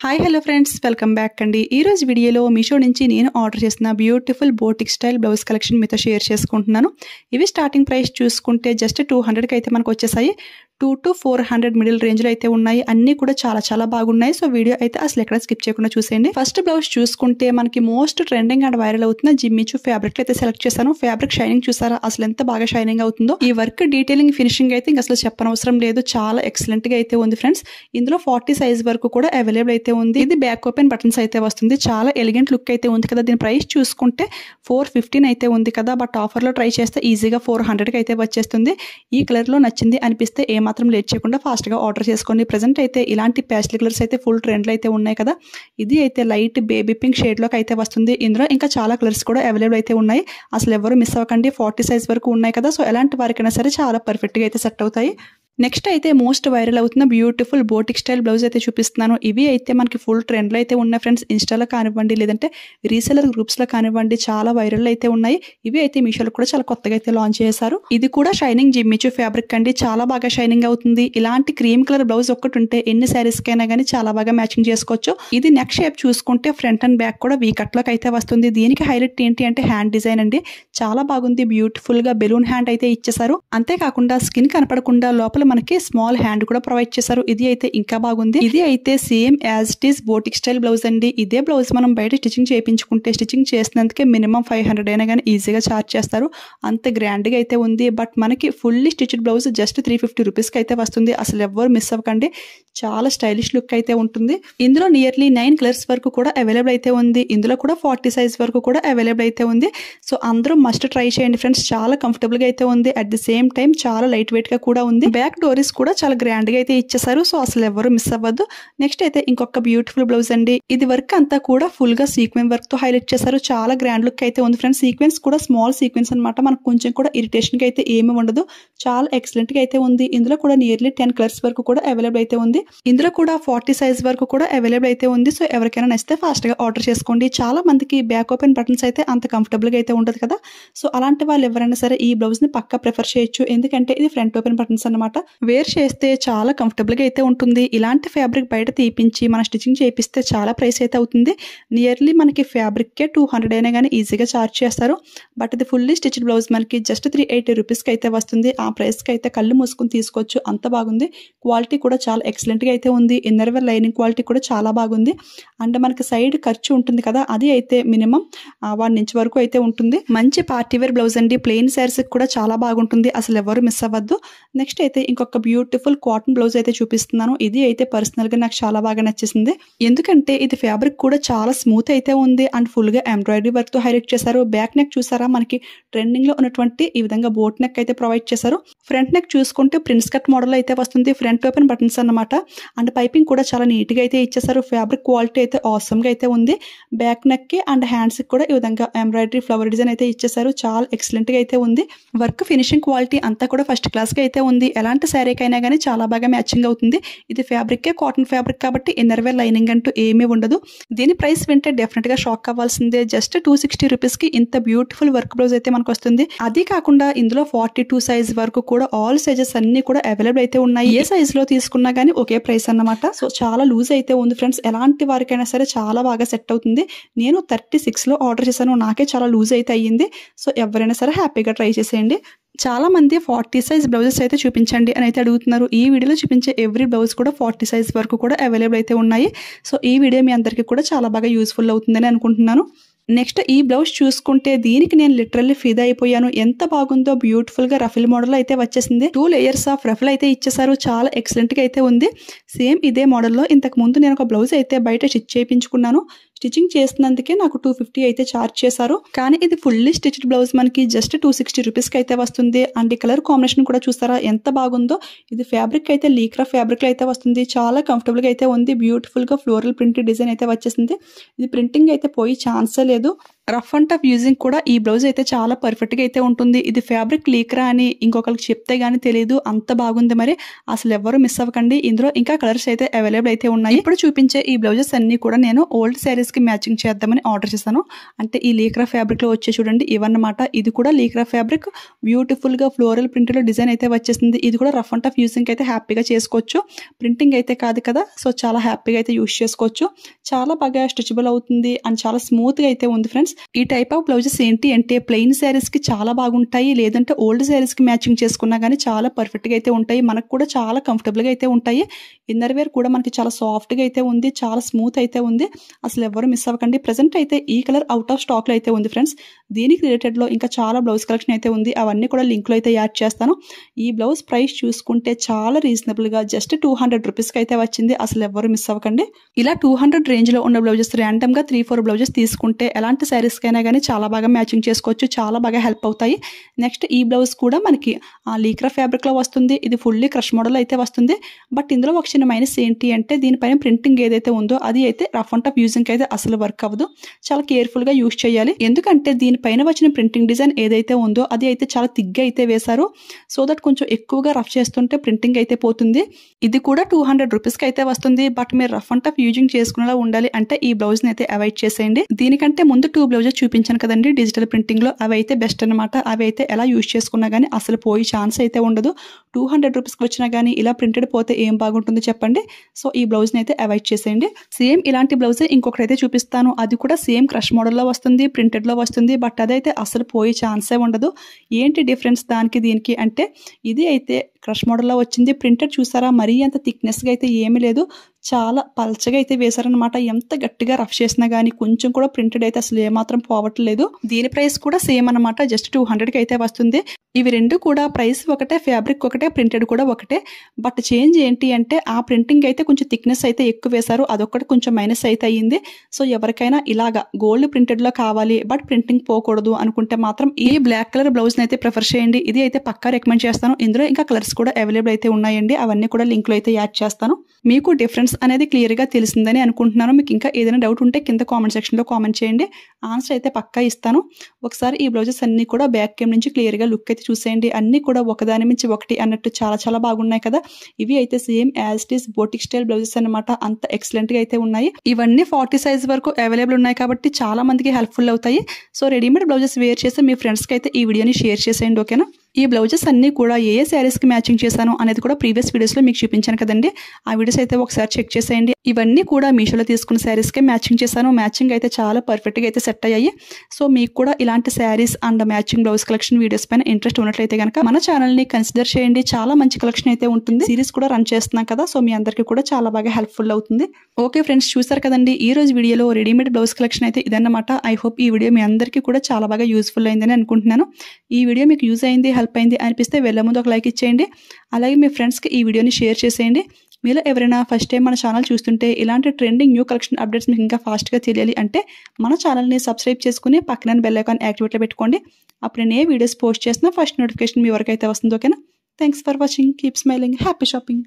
Hi hello friends, welcome back అండి. ఈ రోజు వీడియోలో మీషో నుంచి నేను ఆర్డర్ చేసిన beautiful boutique style blouse collection మీతో షేర్ చేసుకుంటున్నాను. ఇవి స్టార్టింగ్ ప్రైస్ చూసుకుంటే జస్ట్ 200కి అయితే మనకు వచ్చేసాయి. 2 to 400 మిడిల్ రేంజ్లో అయితే ఉన్నాయి. అన్నీ కూడా చాలా బాగున్నాయి. సో వీడియో అయితే అసలు ఎక్కడ స్కిప్ చేయకుండా చూసేయండి. ఫస్ట్ బ్లౌజ్ చూసుకుంటే మనకి మోస్ట్ ట్రెండింగ్ అండ్ వైరల్ అవుతున్న జిమ్మిచూ ఫ్యాబ్రిక్ అయితే సెలెక్ట్ చేశాను. ఫ్యాబ్రిక్ షైనింగ్ చూసారా అసలు ఎంత బాగా షైనింగ్ అవుతుందో. ఈ వర్క్ డీటెయిలింగ్ ఫినిషింగ్ అయితే ఇంకా అసలు చెప్పనవసరం లేదు. చాలా ఎక్సలెంట్ గా అయితే ఉంది ఫ్రెండ్స్. ఇందులో 40 సైజ్ వరకు కూడా అవైలబుల్ అయితే ఉంది. ఇది బ్యాక్ ఓపెన్ బటన్స్ అయితే వస్తుంది. చాలా ఎలిగెంట్ లుక్ అయితే ఉంది కదా. దీని ప్రైస్ చూసుకుంటే 415 అయితే ఉంది కదా. బట్ ఆఫర్ లో ట్రై చేస్తే ఈజీగా 400కి అయితే వచ్చేస్తుంది. ఈ కలర్ లో నచ్చింది అనిపిస్తే మాత్రం లేట్ చేయకుండా ఫాస్ట్ గా ఆర్డర్ చేసుకోండి. ప్రెజెంట్ అయితే ఇలాంటి ప్యాస్టల్ కలర్స్ అయితే ఫుల్ ట్రెండ్ లో అయితే ఉన్నాయి కదా. ఇది అయితే లైట్ బేబీ పింక్ షేడ్ లోకి అయితే వస్తుంది. ఇందులో ఇంకా చాలా కలర్స్ కూడా అవైలబుల్ అయితే ఉన్నాయి. అసలు ఎవరు మిస్ అవ్వకండి. 40 సైజ్ వరకు ఉన్నాయి కదా. సో ఎలాంటి వారికైనా సరే చాలా పర్ఫెక్ట్ గా అయితే సెట్ అవుతాయి. నెక్స్ట్ అయితే మోస్ట్ వైరల్ అవుతున్న బ్యూటిఫుల్ బోటిక్ స్టైల్ బ్లౌజ్ అయితే చూపిస్తున్నాను. ఇవి అయితే మనకి ఫుల్ ట్రెండ్ లో అయితే ఉన్నాయి ఫ్రెండ్స్. ఇన్స్టాలో కానివ్వండి, లేదంటే రీసెలర్ గ్రూప్స్ లో కానివ్వండి, చాలా వైరల్ అయితే ఉన్నాయి. ఇవి అయితే మీషోలో కూడా చాలా కొత్తగా అయితే లాంచ్ చేశారు. ఇది కూడా షైనింగ్ జిమ్మిచూ ఫ్యాబ్రిక్ అండి. చాలా బాగా షైనింగ్ అవుతుంది. ఇలాంటి క్రీమ్ కలర్ బ్లౌజ్ ఒక్కటి ఉంటే ఎన్ని శారీస్ కైనా కానీ చాలా బాగా మ్యాచింగ్ చేసుకోవచ్చు. ఇది నెక్ షేప్ చూసుకుంటే ఫ్రంట్ అండ్ బ్యాక్ కూడా వీ కట్ లోకి అయితే వస్తుంది. దీనికి హైలైట్ ఏంటి అంటే హ్యాండ్ డిజైన్ అండి. చాలా బాగుంది. బ్యూటిఫుల్ గా బెలూన్ హ్యాండ్ అయితే ఇచ్చేసారు. అంతేకాకుండా స్కిన్ కనపడకుండా లోపల మనకి స్మాల్ హ్యాండ్ కూడా ప్రొవైడ్ చేశారు. ఇది అయితే ఇంకా బాగుంది. ఇది అయితే same as it is boutique style blouse అండి. ఇదే బ్లౌజ్ మనం బయట స్టిచింగ్ చేయించుకుంటే స్టిచింగ్ చేసినందుకే మినిమం 500 అయినా కానీ ఈజీగా చార్జ్ చేస్తారు. అంత గ్రాండ్ గా అయితే ఉంది. బట్ మనకి fully stitched blouse just 350 rupees కి అయితే వస్తుంది. అసలు ఎవ్వరు మిస్ అవ్వకండి. చాలా స్టైలిష్ లుక్ అయితే ఉంటుంది. ఇందులో నియర్లీ 9 కలర్స్ వరకు కూడా అవైలబుల్ అయితే ఉంది. ఇందులో కూడా 40 సైజ్ వరకు కూడా అవైలబుల్ అయితే ఉంది. సో అందరూ మస్ట్ ట్రై చేయండి ఫ్రెండ్స్. చాలా కంఫర్టబుల్ గా అయితే ఉంది. అట్ ది సేమ్ టైం చాలా లైట్ వెయిట్ గా కూడా ఉంది. బ్యాక్ డోరీస్ కూడా చాలా గ్రాండ్ గా అయితే ఇచ్చేసారు. సో అసలు ఎవరు మిస్ అవ్వద్దు. నెక్స్ట్ అయితే ఇంకొక బ్యూటిఫుల్ బ్లౌజ్ అండి. ఇది వర్క్ అంతా కూడా ఫుల్ గా సీక్వెన్స్ వర్క్ తో హైలైట్ చేశారు. చాలా గ్రాండ్ లుక్ అయితే ఉంది ఫ్రెండ్స్. సీక్వెన్స్ కూడా స్మాల్ సీక్వెన్స్ అనమాట. మనకు కొంచెం కూడా ఇరిటేషన్ గా అయితే ఏమి ఉండదు. చాలా ఎక్సలెంట్ గా అయితే ఉంది. ఇందులో కూడా నియర్లీ 10 కలర్స్ వరకు కూడా అవైలబుల్ అయితే ఉంది. ఇందులో కూడా 40 సైజ్ వరకు కూడా అవైలబుల్ అయితే ఉంది. సో ఎవరికైనా నచ్చితే ఫాస్ట్ గా ఆర్డర్ చేసుకోండి. చాలా మందికి బ్యాక్ ఓపెన్ బటన్స్ అయితే అంత కంఫర్టబుల్ గా అయితే ఉండదు కదా. సో అలాంటి వాళ్ళు ఎవరైనా సరే ఈ బ్లౌజ్ ని పక్కా ప్రిఫర్ చేయొచ్చు. ఎందుకంటే ఇది ఫ్రంట్ ఓపెన్ బటన్స్ అనమాట. వేర్ చేస్తే చాలా కంఫర్టబుల్ గా అయితే ఉంటుంది. ఇలాంటి ఫ్యాబ్రిక్ బయట తీపించి మన స్టిచింగ్ చేపిస్తే చాలా ప్రైస్ అయితే అవుతుంది. నియర్లీ మనకి ఫ్యాబ్రిక్ కే 200 అయినా కానీ ఈజీగా చార్జ్ చేస్తారు. బట్ ఇది ఫుల్లీ స్టిచ్డ్ బ్లౌజ్ మనకి జస్ట్ 380 రూపీస్ కి అయితే వస్తుంది. ఆ ప్రైస్ కి అయితే కళ్ళు మూసుకుని తీసుకోవచ్చు. అంత బాగుంది. క్వాలిటీ కూడా చాలా ఎక్సలెంట్ గా అయితే ఉంది. ఇన్నర్ వేర్ లైనింగ్ క్వాలిటీ కూడా చాలా బాగుంది. అండ్ మనకి సైడ్ ఖర్చు ఉంటుంది కదా, అది అయితే మినిమం 1 ఇంచ్ వరకు అయితే ఉంటుంది. మంచి పార్టీ వేర్ బ్లౌజ్ అండి. ప్లెయిన్ శారీస్ కూడా చాలా బాగుంటుంది. అసలు ఎవరు మిస్ అవ్వద్దు. నెక్స్ట్ అయితే ఇంకొక బ్యూటిఫుల్ కాటన్ బ్లౌజ్ అయితే చూపిస్తున్నాను. ఇది అయితే పర్సనల్ గా నాకు చాలా బాగా నచ్చేసింది. ఎందుకంటే ఇది ఫ్యాబ్రిక్ కూడా చాలా స్మూత్ అయితే ఉంది. అండ్ ఫుల్ గా ఎంబ్రాయిడరీ వర్క్ తో హైలైట్ చేశారు. బ్యాక్ నెక్ చూసారా మనకి ట్రెండింగ్ లో ఉన్నటువంటి ఈ విధంగా బోట్ నెక్ అయితే ప్రొవైడ్ చేశారు. ఫ్రంట్ నెక్ చూసుకుంటే ప్రిన్స్ కట్ మోడల్ అయితే వస్తుంది. ఫ్రంట్ ఓపెన్ బటన్స్ అన్నమాట. అండ్ పైపింగ్ కూడా చాలా నీట్ గా అయితే ఇచ్చేసారు. ఫ్యాబ్రిక్ క్వాలిటీ అయితే ఆసమ్ గా అయితే ఉంది. బ్యాక్ నెక్ కి అండ్ హ్యాండ్స్ కి కూడా ఈ విధంగా ఎంబ్రాయిడరీ ఫ్లవర్ డిజైన్ అయితే ఇచ్చేసారు. చాలా ఎక్సలెంట్ గా అయితే ఉంది. వర్క్ ఫినిషింగ్ క్వాలిటీ అంతా కూడా ఫస్ట్ క్లాస్ గా అయితే ఉంది. ఎలాంటి శారీకైనా కానీ చాలా బాగా మ్యాచింగ్ అవుతుంది. ఇది ఫ్యాబ్రిక్ కాటన్ ఫ్యాబ్రిక్ కాబట్టి ఇన్నర్ వేర్ లైనింగ్ అంటూ ఏమీ ఉండదు. దీని ప్రైస్ వింటే డెఫినెట్ గా షాక్ అవ్వాల్సిందే. జస్ట్ 260 రూపీస్ కి ఇంత బ్యూటిఫుల్ వర్క్ బ్లౌజ్ అయితే మనకు వస్తుంది. అది కాకుండా ఇందులో 42 సైజ్ వరకు కూడా ఆల్ సైజెస్ అన్ని కూడా అవైలబుల్ అయితే ఉన్నాయి. ఏ సైజ్ లో తీసుకున్నా గానీ ఒకే ప్రైస్ అన్నమాట. సో చాలా లూజ్ అయితే ఉంది ఫ్రెండ్స్. ఎలాంటి వారికైనా సరే చాలా బాగా సెట్ అవుతుంది. నేను 36 లో ఆర్డర్ చేశాను. నాకే చాలా లూజ్ అయితే అయ్యింది. సో ఎవరైనా సరే హ్యాపీగా ట్రై చేసేయండి. చాలా మంది 40 సైజ్ బ్లౌజెస్ అయితే చూపించండి అని అయితే అడుగుతున్నారు. ఈ వీడియోలో చూపించే ఎవ్రీ బ్లౌజ్ కూడా 40 సైజ్ వరకు కూడా అవైలబుల్ అయితే ఉన్నాయి. సో ఈ వీడియో మీ అందరికీ కూడా చాలా బాగా యూస్ఫుల్ అవుతుందని అనుకుంటున్నాను. నెక్స్ట్ ఈ బ్లౌజ్ చూసుకుంటే దీనికి నేను లిటరల్లీ ఫిదా అయిపోయాను. ఎంత బాగుందో. బ్యూటిఫుల్ గా రఫిల్ మోడల్ అయితే వచ్చేసింది. 2 లేయర్స్ ఆఫ్ రఫిల్ అయితే ఇచ్చేసారు. చాలా ఎక్సలెంట్ గా అయితే ఉంది. సేమ్ ఇదే మోడల్లో ఇంతకు ముందు నేను ఒక బ్లౌజ్ అయితే బయట స్టిచ్ చేయించుకున్నాను. స్టిచింగ్ చేసినందుకే నాకు 250 అయితే చార్జ్ చేశారు. కానీ ఇది ఫుల్లీ స్టిచ్డ్ బ్లౌజ్ మనకి జస్ట్ 260 రూపీస్ కి అయితే వస్తుంది. అండ్ ఈ కలర్ కాంబినేషన్ కూడా చూస్తారా ఎంత బాగుందో. ఇది ఫ్యాబ్రిక్ అయితే లీక్రా ఫ్యాబ్రిక్ లో అయితే వస్తుంది. చాలా కంఫర్టబుల్ గా అయితే ఉంది. బ్యూటిఫుల్ గా ఫ్లోరల్ ప్రింట్ డిజైన్ అయితే వచ్చేసింది. ఇది ప్రింటింగ్ అయితే పోయి ఛాన్సే లేదు. రఫ్ అండ్ టఫ్ యూజింగ్ కూడా ఈ బ్లౌజ్ అయితే చాలా పర్ఫెక్ట్గా అయితే ఉంటుంది. ఇది ఫ్యాబ్రిక్ లీక్రా అని ఇంకొకరికి చెప్తే గానీ తెలియదు, అంత బాగుంది. మరి అసలు ఎవరు మిస్ అవ్వకండి. ఇందులో ఇంకా కలర్స్ అయితే అవైలబుల్ అయితే ఉన్నాయి. ఇప్పుడు చూపించే ఈ బ్లౌజెస్ అన్ని కూడా నేను ఓల్డ్ శారీస్కి మ్యాచింగ్ చేద్దామని ఆర్డర్ చేశాను. అంటే ఈ లీక్రా ఫ్యాబ్రిక్లో వచ్చే చూడండి ఇవన్నమాట. ఇది కూడా లీక్రా ఫ్యాబ్రిక్, బ్యూటిఫుల్గా ఫ్లోరల్ ప్రింట్లో డిజైన్ అయితే వచ్చేసింది. ఇది కూడా రఫ్ అండ్ టఫ్ యూజింగ్ అయితే హ్యాపీగా చేసుకోవచ్చు. ప్రింటింగ్ అయితే కాదు కదా, సో చాలా హ్యాపీగా అయితే యూజ్ చేసుకోవచ్చు. చాలా బాగా స్ట్రెచబుల్ అవుతుంది అండ్ చాలా స్మూత్గా అయితే ఉంది ఫ్రెండ్స్. ఈ టైప్ ఆఫ్ బ్లౌజెస్ ఏంటి అంటే ప్లెయిన్ శారీస్కి చాలా బాగుంటాయి, లేదంటే ఓల్డ్ శారీస్కి మ్యాచింగ్ చేసుకున్నా కానీ చాలా పర్ఫెక్ట్గా అయితే ఉంటాయి. మనకు కూడా చాలా కంఫర్టబుల్గా అయితే ఉంటాయి. ఇన్నర్ వేర్ కూడా మనకి చాలా సాఫ్ట్గా అయితే ఉంది, చాలా స్మూత్ అయితే ఉంది. అసలు ఎవరు మిస్ అవ్వకండి. ప్రజెంట్ అయితే ఈ కలర్ అవుట్ ఆఫ్ స్టాక్లో అయితే ఉంది ఫ్రెండ్స్. దీనికి రిలేటెడ్లో ఇంకా చాలా బ్లౌజ్ కలెక్షన్ అయితే ఉంది, అవన్నీ కూడా లింక్లో అయితే యాడ్ చేస్తాను. ఈ బ్లౌజ్ ప్రైస్ చూసుకుంటే చాలా రీజనబుల్గా జస్ట్ 200 రూపీస్కి అయితే వచ్చింది. అసలు ఎవరు మిస్ అవ్వకండి. ఇలా 200 రేంజ్లో ఉన్న బ్లౌజెస్ ర్యాండమ్గా 3-4 బ్లౌజెస్ తీసుకుంటే ఎలాంటి శారీస్కైనా కానీ చాలా బాగా మ్యాచింగ్ చేసుకోవచ్చు, చాలా బాగా హెల్ప్ అవుతాయి. నెక్స్ట్ ఈ బ్లౌజ్ కూడా మనకి లీక్రా ఫ్యాబ్రిక్లో వస్తుంది. ఇది ఫుల్లీ క్రష్ మోడల్ అయితే వస్తుంది. బట్ ఇందులో ఒక చిన్న మైనస్ ఏంటి అంటే దీనిపైన ప్రింటింగ్ ఏదైతే ఉందో అది అయితే రఫ్ అండ్ టఫ్ యూజింగ్ అయితే అసలు వర్క్ అవ్వదు. చాలా కేర్ఫుల్గా యూజ్ చేయాలి. ఎందుకంటే దీనిపైన వచ్చిన ప్రింటింగ్ డిజైన్ ఏదైతే ఉందో అది అయితే చాలా తిగ్గా అయితే వేశారు. సో దట్ కొంచెం ఎక్కువగా రఫ్ చేస్తుంటే ప్రింటింగ్ అయితే పోతుంది. ఇది కూడా 200 రూపీస్కి అయితే వస్తుంది. బట్ మీరు రఫ్ అండ్ టఫ్ యూజింగ్ చేసుకునేలా ఉండాలి అంటే ఈ బ్లౌజ్ని అయితే అవాయిడ్ చేసేయండి. దీనికంటే ముందు 2 బ్లౌజెస్ చూపించాను కదండి డిజిటల్ ప్రింటింగ్లో, అవి అయితే బెస్ట్ అనమాట. అవి అయితే ఎలా యూజ్ చేసుకున్నా కానీ అసలు పోయే ఛాన్స్ అయితే ఉండదు. 200 రూపీస్కి వచ్చినా కానీ ఇలా ప్రింటెడ్ పోతే ఏం బాగుంటుంది చెప్పండి. సో ఈ బ్లౌజ్ని అయితే అవాయిడ్ చేసేయండి. సేమ్ ఇలాంటి బ్లౌజే ఇంకొకటి అయితే చూపిస్తాను. అది కూడా సేమ్ క్రష్ మోడల్లో వస్తుంది, ప్రింటెడ్లో వస్తుంది. బట్ అదైతే అసలు పోయే ఛాన్సే ఉండదు. ఏంటి డిఫరెన్స్ దానికి దీనికి అంటే ఇది అయితే క్రష్ మోడల్లో వచ్చింది. ప్రింటెడ్ చూసారా మరీ అంత థిక్నెస్గా అయితే ఏమీ లేదు, చాలా పల్చగా అయితే వేశారనమాట. ఎంత గట్టిగా రఫ్ చేసినా కానీ కొంచెం కూడా ప్రింటెడ్ అయితే అసలు ఏమాత్రం పోవట్లేదు. దీని ప్రైస్ కూడా సేమ్ అనమాట, జస్ట్ 200కి అయితే వస్తుంది. ఇవి రెండు కూడా ప్రైస్ ఒకటే, ఫ్యాబ్రిక్ ఒకటే, ప్రింటెడ్ కూడా ఒకటే. బట్ చేంజ్ ఏంటి అంటే ఆ ప్రింటింగ్ అయితే కొంచెం థిక్నెస్ అయితే ఎక్కువ వేశారు, అదొక్కటి కొంచెం మైనస్ అయితే అయ్యింది. సో ఎవరికైనా ఇలాగా గోల్డ్ ప్రింటెడ్లో కావాలి బట్ ప్రింటింగ్ పోకూడదు అనుకుంటే మాత్రం ఈ బ్లాక్ కలర్ బ్లౌజ్ని అయితే ప్రిఫర్ చేయండి. ఇది అయితే పక్కా రికమెండ్ చేస్తాను. ఇందులో ఇంకా కలర్స్ కూడా అవైలబుల్ అయితే ఉన్నాయండి, అవన్నీ కూడా లింక్లో అయితే యాడ్ చేస్తాను. మీకు డిఫరెన్స్ అనేది క్లియర్గా తెలిసిందని అనుకుంటున్నాను. మీకు ఇంకా ఏదైనా డౌట్ ఉంటే కింద కామెంట్ సెక్షన్లో కామెంట్ చేయండి, ఆన్సర్ అయితే పక్కా ఇస్తాను. ఒకసారి ఈ బ్లౌజెస్ అన్నీ కూడా బ్యాక్ కెమ్ నుంచి క్లియర్గా లుక్ అయితే చూసేయండి. అన్నీ కూడా ఒకదాని మించి ఒకటి అన్నట్టు చాలా చాలా బాగున్నాయి కదా. ఇవి అయితే same as it is boutique style blouses అనమాట, అంత ఎక్సలెంట్గా అయితే ఉన్నాయి. ఇవన్నీ 40 సైజ్ వరకు అవైలబుల్ ఉన్నాయి కాబట్టి చాలా మందికి హెల్ప్ఫుల్ అవుతాయి. సో రెడీమేడ్ బ్లౌజెస్ వేర్ చేసి మీ ఫ్రెండ్స్కి అయితే ఈ వీడియోని షేర్ చేసేయండి, ఓకేనా. ఈ బ్లౌజెస్ అన్నీ కూడా ఏ శారీస్కి మ్యాచింగ్ చేశాను అనేది కూడా ప్రీవియస్ వీడియోస్లో మీకు చూపించాను కదండి, ఆ వీడియోస్ అయితే ఒకసారి చెక్ చేసేయండి. ఇవన్నీ కూడా మీషోలో తీసుకున్న శారీస్కే మ్యాచింగ్ చేశాను. మ్యాచింగ్ అయితే చాలా పర్ఫెక్ట్గా అయితే సెట్ అయ్యాయి. సో మీకు కూడా ఇలాంటి saris and matching blouse collection videos పైన ఇంట్రెస్ట్ ఉన్నట్లయితే కనుక మన ఛానల్ని కన్సిడర్ చేయండి. చాలా మంచి కలెక్షన్ అయితే ఉంటుంది. సిరీస్ కూడా రన్ చేస్తున్నాం కదా, సో మీ అందరికీ కూడా చాలా బాగా హెల్ప్ఫుల్ అవుతుంది. ఓకే ఫ్రెండ్స్, చూసారు కదండి ఈ రోజు వీడియోలో రెడీమేడ్ బ్లౌజ్ కలెక్షన్ అయితే ఇదన్నమాట. ఐ హోప్ ఈ వీడియో మీ అందరికీ కూడా చాలా బాగా యూస్ఫుల్ అయిందని అనుకుంటున్నాను. ఈ వీడియో మీకు యూజ్ అయింది, హెల్ప్ అయింది అనిపిస్తే వెళ్ళే ముందు ఒక లైక్ ఇచ్చేయండి. అలాగే మీ ఫ్రెండ్స్కి ఈ వీడియోని షేర్ చేసేయండి. మీలో ఎవరైనా ఫస్ట్ టైం మన ఛానల్ చూస్తుంటే ఇలాంటి ట్రెండింగ్ న్యూ కలెక్షన్ అప్డేట్స్ మీకు ఇంకా ఫాస్ట్గా తెలియాలి అంటే మన ఛానల్ని సబ్స్క్రైబ్ చేసుకుని పక్కన బెల్ ఐకాన్ యాక్టివేట్లో పెట్టుకోండి. అప్పుడు నేను ఏ వీడియోస్ పోస్ట్ చేసినా ఫస్ట్ నోటిఫికేషన్ మీ వరకు అయితే వస్తుంది, ఓకేనా. Thanks for watching, keep smiling, happy shopping.